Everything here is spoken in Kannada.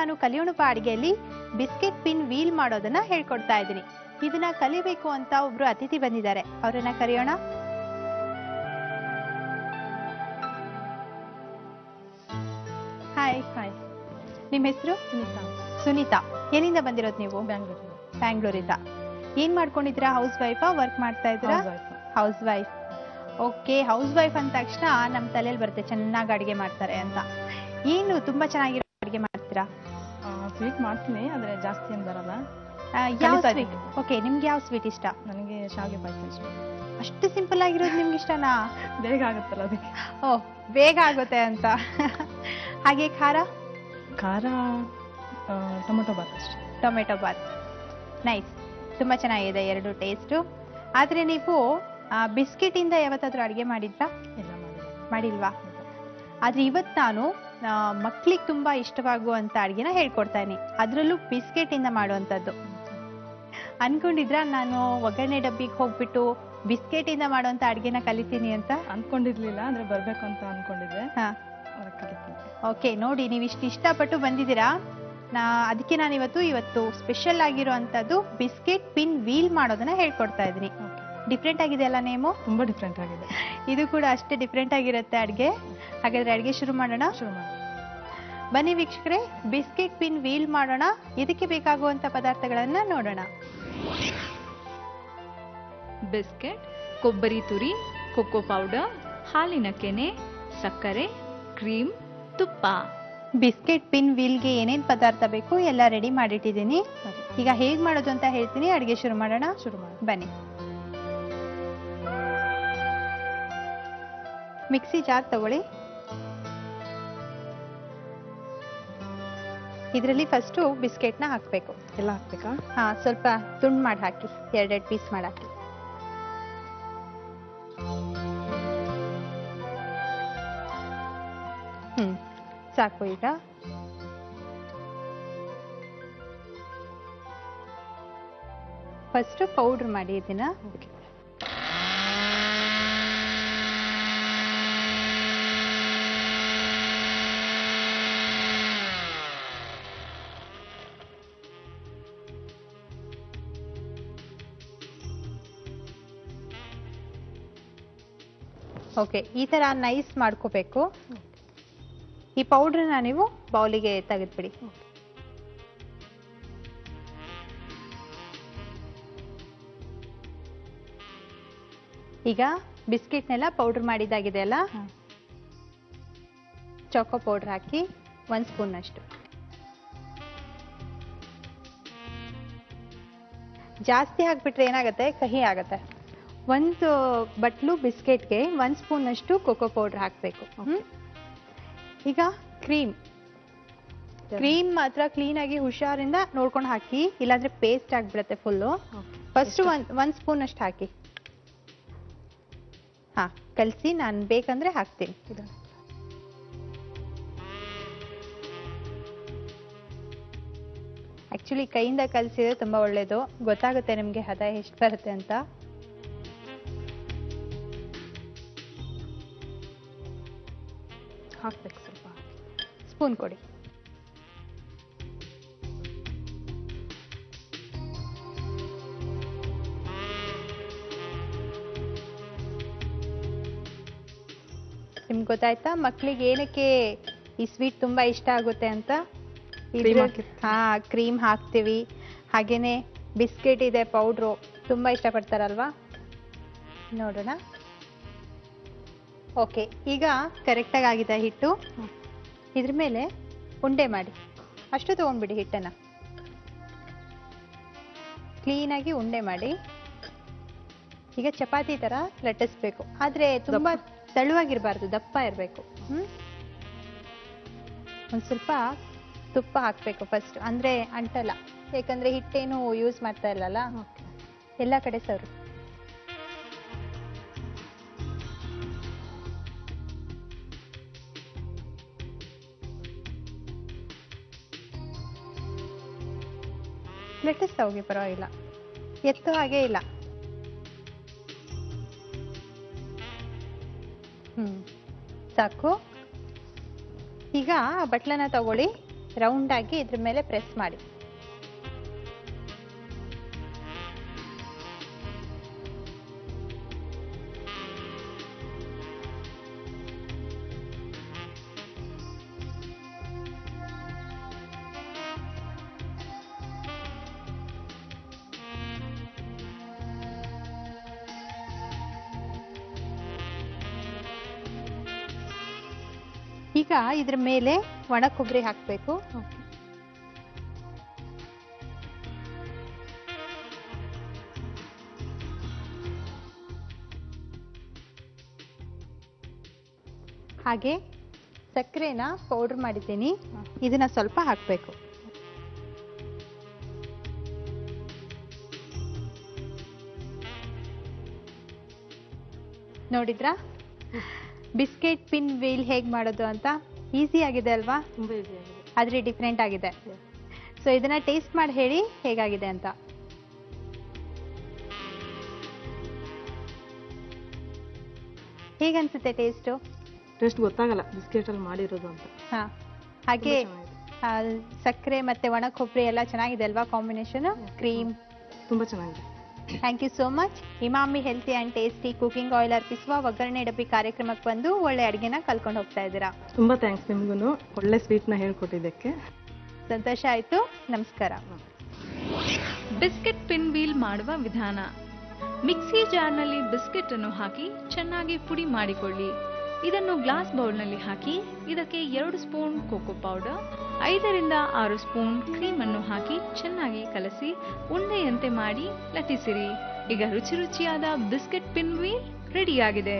ನಾನು ಕಲಿಯೋಣಪ ಅಡಿಗೆಯಲ್ಲಿ ಬಿಸ್ಕೆಟ್ ಪಿನ್ ವೀಲ್ ಮಾಡೋದನ್ನ ಹೇಳ್ಕೊಡ್ತಾ ಇದ್ದೀನಿ. ಇದನ್ನ ಕಲಿಬೇಕು ಅಂತ ಒಬ್ರು ಅತಿಥಿ ಬಂದಿದ್ದಾರೆ, ಅವರನ್ನ ಕರೆಯೋಣ. ಹಾಯ್. ಹಾಯ್, ನಿಮ್ಮ ಹೆಸರು? ಸುನೀತಾ. ಎಲ್ಲಿಂದ ಬಂದಿರೋದು ನೀವು? ಬ್ಯಾಂಗ್ಳೂರಿಂದ. ಏನ್ ಮಾಡ್ಕೊಂಡಿದ್ದೀರಾ? ಹೌಸ್ ವೈಫಾ, ವರ್ಕ್ ಮಾಡ್ತಾ ಇದ್ದೀರಾ? House wife. Okay, house wife ಅಂದ ತಕ್ಷಣ ನಮ್ ತಲೆಯಲ್ಲಿ ಬರುತ್ತೆ ಚೆನ್ನಾಗಿ ಅಡಿಗೆ ಮಾಡ್ತಾರೆ ಅಂತ. ಏನು ತುಂಬಾ ಚೆನ್ನಾಗಿರೋ ಅಡಿಗೆ ಮಾಡ್ತೀರಾ? ಸ್ವೀಟ್ ಮಾಡ್ತೀನಿ, ಆದ್ರೆ ಜಾಸ್ತಿ ಏನ್ ಬರಲ್ಲ. ಯಾವ ಸ್ವೀಟ್? ಓಕೆ, ನಿಮ್ಗೆ ಯಾವ ಸ್ವೀಟ್ ಇಷ್ಟ? ನನಗೆ ಶಾವಿಗೆ ಪಾಯಸ ಇಷ್ಟ. ಅಷ್ಟು ಸಿಂಪಲ್ ಆಗಿರೋದು ನಿಮ್ಗೆ ಇಷ್ಟನಾ? ಬೇಗ ಆಗುತ್ತಲ್ಲ ಅದಕ್ಕೆ. ಓ, ಬೇಗ ಆಗುತ್ತೆ ಅಂತ. ಹಾಗೆ ಖಾರ? ಖಾರ ಟೊಮೆಟೊ ಬಾತ್ ಅಷ್ಟೇ. Tomato bath, nice. ತುಂಬಾ ಚೆನ್ನಾಗಿದೆ ಎರಡು ಟೇಸ್ಟು. ಆದ್ರೆ ನೀವು ಬಿಸ್ಕೆಟ್ ಇಂದ ಯಾವತ್ತಾದ್ರೂ ಅಡಿಗೆ ಮಾಡಿದ್ರಾ? ಇಲ್ಲ, ಮಾಡಿಲ್ವಾ? ಆದ್ರೆ ಇವತ್ತು ನಾನು ಮಕ್ಳಿಗೆ ತುಂಬಾ ಇಷ್ಟವಾಗುವಂತ ಅಡಿಗೆನ ಹೇಳ್ಕೊಡ್ತಾ ಇದೀನಿ, ಅದ್ರಲ್ಲೂ ಬಿಸ್ಕೆಟ್ ಇಂದ ಮಾಡುವಂತದ್ದು. ಅನ್ಕೊಂಡಿದ್ರ ನಾನು ಒಗ್ಗರಣೆ ಡಬ್ಬಿಗೆ ಹೋಗ್ಬಿಟ್ಟು ಬಿಸ್ಕೆಟ್ ಇಂದ ಮಾಡುವಂತ ಅಡಿಗೆನ ಕಲಿತೀನಿ ಅಂತ? ಅನ್ಕೊಂಡಿರ್ಲಿಲ್ಲ, ಅಂದ್ರೆ ಬರ್ಬೇಕು ಅಂತ ಅನ್ಕೊಂಡಿದ್ದೆ. ಓಕೆ, ನೋಡಿ ನೀವು ಇಷ್ಟು ಇಷ್ಟಪಟ್ಟು ಬಂದಿದ್ದೀರಾ. ಅದಕ್ಕೆ ನಾನು ಇವತ್ತು ಸ್ಪೆಷಲ್ ಆಗಿರೋ ಅಂತದ್ದು ಬಿಸ್ಕೆಟ್ ಪಿನ್ ವೀಲ್ ಮಾಡೋದನ್ನ ಹೇಳ್ಕೊಡ್ತಾ ಇದ್ದೀನಿ. ಡಿಫ್ರೆಂಟ್ ಆಗಿದೆ ಅಲ್ಲ ನೇಮು? ತುಂಬಾ ಡಿಫ್ರೆಂಟ್ ಆಗಿದೆ. ಇದು ಕೂಡ ಅಷ್ಟೇ ಡಿಫ್ರೆಂಟ್ ಆಗಿರುತ್ತೆ ಅಡ್ಗೆ. ಹಾಗಾದ್ರೆ ಅಡ್ಗೆ ಶುರು ಮಾಡೋಣ. ಬನ್ನಿ ವೀಕ್ಷಕರೇ, ಬಿಸ್ಕೆಟ್ ಪಿನ್ ವೀಲ್ ಮಾಡೋಣ. ಇದಕ್ಕೆ ಬೇಕಾಗುವಂತ ಪದಾರ್ಥಗಳನ್ನ ನೋಡೋಣ. ಬಿಸ್ಕೆಟ್, ಕೊಬ್ಬರಿ ತುರಿ, ಕೊಕೋ ಪೌಡರ್, ಹಾಲಿನ ಕೆನೆ, ಸಕ್ಕರೆ, ಕ್ರೀಮ್, ತುಪ್ಪ. ಬಿಸ್ಕೆಟ್ ಪಿನ್ ವೀಲ್ಗೆ ಏನೇನ್ ಪದಾರ್ಥ ಬೇಕು ಎಲ್ಲ ರೆಡಿ ಮಾಡಿಟ್ಟಿದ್ದೀನಿ. ಈಗ ಹೇಗ್ ಮಾಡೋದು ಅಂತ ಹೇಳ್ತೀನಿ. ಅಡ್ಗೆ ಶುರು ಮಾಡೋಣ. ಬನ್ನಿ. ಮಿಕ್ಸಿ ಜಾರ್ ತಗೊಳ್ಳಿ. ಇದರಲ್ಲಿ ಫಸ್ಟ್ ಬಿಸ್ಕೆಟ್ ನ ಹಾಕ್ಬೇಕು. ಎಲ್ಲ ಹಾಕ್ಬೇಕಾ? ಹಾ, ಸ್ವಲ್ಪ ತುಂಡು ಮಾಡಿ ಹಾಕಿ, ಎರಡೆರಡು ಪೀಸ್ ಮಾಡಿ ಹಾಕಿ. ಸಾಕು. ಈಗ ಫಸ್ಟ್ ಪೌಡರ್ ಮಾಡಿ ಇದನ್ನ. ಓಕೆ, ಈ ತರ ನೈಸ್ ಮಾಡ್ಕೋಬೇಕು. ಈ ಪೌಡರ್ನ ನೀವು ಬೌಲಿಗೆ ತೆಗೆದ್ಬಿಡಿ. ಈಗ ಬಿಸ್ಕೆಟ್ನೆಲ್ಲ ಪೌಡರ್ ಮಾಡಿದಾಗಿದೆ ಅಲ್ಲ, ಚಾಕೋ ಪೌಡರ್ ಹಾಕಿ 1 ಸ್ಪೂನ್ ಅಷ್ಟು. ಜಾಸ್ತಿ ಹಾಕ್ಬಿಟ್ರೆ ಏನಾಗುತ್ತೆ, ಕಹಿ ಆಗತ್ತೆ. 1 ಬಟ್ಲು ಬಿಸ್ಕೆಟ್ಗೆ 1 ಸ್ಪೂನ್ ಅಷ್ಟು ಕೊಕೋ ಪೌಡರ್ ಹಾಕ್ಬೇಕು. ಈಗ ಕ್ರೀಮ್ ಮಾತ್ರ ಕ್ಲೀನ್ ಆಗಿ ಹುಷಾರಿಂದ ನೋಡ್ಕೊಂಡು ಹಾಕಿ, ಇಲ್ಲಾಂದ್ರೆ ಪೇಸ್ಟ್ ಆಗ್ಬಿಡತ್ತೆ ಫುಲ್ಲು. ಫಸ್ಟ್ 1 ಸ್ಪೂನ್ ಅಷ್ಟು ಹಾಕಿ. ಹಾ, ಕಲಸಿ. ನಾನು ಬೇಕಂದ್ರೆ ಹಾಕ್ತೀನಿ. ಆಕ್ಚುಲಿ ಕೈಯಿಂದ ಕಲಸಿದ್ರೆ ತುಂಬಾ ಒಳ್ಳೇದು, ಗೊತ್ತಾಗುತ್ತೆ ನಿಮ್ಗೆ ಹದ ಎಷ್ಟು ಬರುತ್ತೆ ಅಂತ. ಹಾಕ್ಬೇಕು ಸ್ವಲ್ಪ. ಸ್ಪೂನ್ ಕೊಡಿ. ನಿಮ್ಗೆ ಗೊತ್ತಾಯ್ತಾ ಮಕ್ಳಿಗೆ ಏನಕ್ಕೆ ಈ ಸ್ವೀಟ್ ತುಂಬಾ ಇಷ್ಟ ಆಗುತ್ತೆ ಅಂತ? ಹಾ, ಕ್ರೀಮ್ ಹಾಕ್ತಿವಿ, ಹಾಗೇನೆ ಬಿಸ್ಕೆಟ್ ಇದೆ, ಪೌಡ್ರು ತುಂಬಾ ಇಷ್ಟಪಡ್ತಾರಲ್ವಾ. ನೋಡೋಣ. ಓಕೆ, ಈಗ ಕರೆಕ್ಟಾಗಿ ಆಗಿದೆ ಹಿಟ್ಟು. ಇದ್ರ ಮೇಲೆ ಉಂಡೆ ಮಾಡಿ ಅಷ್ಟು ತಗೊಂಡ್ಬಿಡಿ. ಹಿಟ್ಟನ್ನ ಕ್ಲೀನಾಗಿ ಉಂಡೆ ಮಾಡಿ. ಈಗ ಚಪಾತಿ ತರ ಲಟ್ಟಿಸ್ಬೇಕು, ಆದ್ರೆ ತುಂಬಾ ತೆಳುವಾಗಿರ್ಬಾರ್ದು, ದಪ್ಪ ಇರಬೇಕು. ಒಂದ್ ಸ್ವಲ್ಪ ತುಪ್ಪ ಹಾಕ್ಬೇಕು ಫಸ್ಟ್, ಅಂದ್ರೆ ಅಂಟಲ್ಲ. ಯಾಕಂದ್ರೆ ಹಿಟ್ಟೇನು ಯೂಸ್ ಮಾಡ್ತಾ ಇಲ್ಲಲ್ಲ, ಎಲ್ಲ ಕಡೆ ಸರು. ಲಟ್ಟಿಸ್ತಾ ಹೋಗಿ, ಪರವಾಗಿಲ್ಲ, ಎತ್ತು ಹಾಗೆ ಇಲ್ಲ. ಸಾಕು. ಈಗ ಬಟ್ಲನ್ನ ತಗೊಳ್ಳಿ, ರೌಂಡ್ ಆಗಿ ಇದ್ರ ಮೇಲೆ ಪ್ರೆಸ್ ಮಾಡಿ. ಈಗ ಇದ್ರ ಮೇಲೆ ಒಣ ಕೊಬ್ಬರಿ ಹಾಕ್ಬೇಕು. ಹಾಗೆ ಸಕ್ಕರೆನ ಪೌಡರ್ ಮಾಡಿದ್ದೀನಿ, ಇದನ್ನ ಸ್ವಲ್ಪ ಹಾಕ್ಬೇಕು. ನೋಡಿದ್ರಾ ಬಿಸ್ಕೆಟ್ ಪಿನ್ ವೀಲ್ ಹೇಗ್ ಮಾಡೋದು ಅಂತ? ಈಸಿ ಆಗಿದೆ ಅಲ್ವಾ? ತುಂಬಾ ಈಸಿ ಆಗಿದೆ. ಆದ್ರೆ ಡಿಫ್ರೆಂಟ್ ಆಗಿದೆ. ಸೊ ಇದನ್ನ ಟೇಸ್ಟ್ ಮಾಡಿ ಹೇಳಿ ಹೇಗಾಗಿದೆ ಅಂತ. ಹೇಗನ್ಸುತ್ತೆ ಟೇಸ್ಟು? ಟೇಸ್ಟ್ ಗೊತ್ತಾಗಲ್ಲ ಬಿಸ್ಕೆಟ್ ಅಲ್ಲಿ ಮಾಡಿರೋದು ಅಂತ. ಹಾ, ಹಾಗೆ ಸಕ್ಕರೆ ಮತ್ತೆ ಒಣ ಕೊಬ್ಬರಿ ಎಲ್ಲ ಚೆನ್ನಾಗಿದೆ ಅಲ್ವಾ ಕಾಂಬಿನೇಷನ್? ಕ್ರೀಮ್ ತುಂಬಾ ಚೆನ್ನಾಗಿದೆ. Thank you so much. Emami healthy and tasty cooking oil ಅರ್ಪಿಸುವ ಒಗ್ಗರಣೆ ಡಬ್ಬಿ ಕಾರ್ಯಕ್ರಮಕ್ಕೆ ಬಂದು ಒಳ್ಳೆ ಅಡುಗೆನ ಕಲ್ಕೊಂಡು ಹೋಗ್ತಾ ಇದ್ದೀರಾ. ತುಂಬಾ ಥ್ಯಾಂಕ್ಸ್ ನಿಮ್ಗೂ ಒಳ್ಳೆ ಸ್ವೀಟ್ನ ಹೇಳ್ಕೊಟ್ಟಿದ್ದಕ್ಕೆ. ಸಂತೋಷ ಆಯ್ತು. ನಮಸ್ಕಾರ. ಬಿಸ್ಕೆಟ್ ಪಿನ್ ವೀಲ್ ಮಾಡುವ ವಿಧಾನ: ಮಿಕ್ಸಿ ಜಾರ್ನಲ್ಲಿ ಬಿಸ್ಕೆಟ್ ಅನ್ನು ಹಾಕಿ ಚೆನ್ನಾಗಿ ಪುಡಿ ಮಾಡಿಕೊಳ್ಳಿ. ಇದನ್ನು ಗ್ಲಾಸ್ ಬೌಲ್ನಲ್ಲಿ ಹಾಕಿ ಇದಕ್ಕೆ 2 ಸ್ಪೂನ್ ಕೋಕೋ ಪೌಡರ್, 5 ರಿಂದ 6 ಸ್ಪೂನ್ ಕ್ರೀಮ್ ಅನ್ನು ಹಾಕಿ ಚೆನ್ನಾಗಿ ಕಲಸಿ ಉಂಡೆಯಂತೆ ಮಾಡಿ ಲಟ್ಟಿಸಿರಿ. ಈಗ ರುಚಿ ರುಚಿಯಾದ ಬಿಸ್ಕೆಟ್ ಪಿನ್ ವೀಲ್ ರೆಡಿಯಾಗಿದೆ.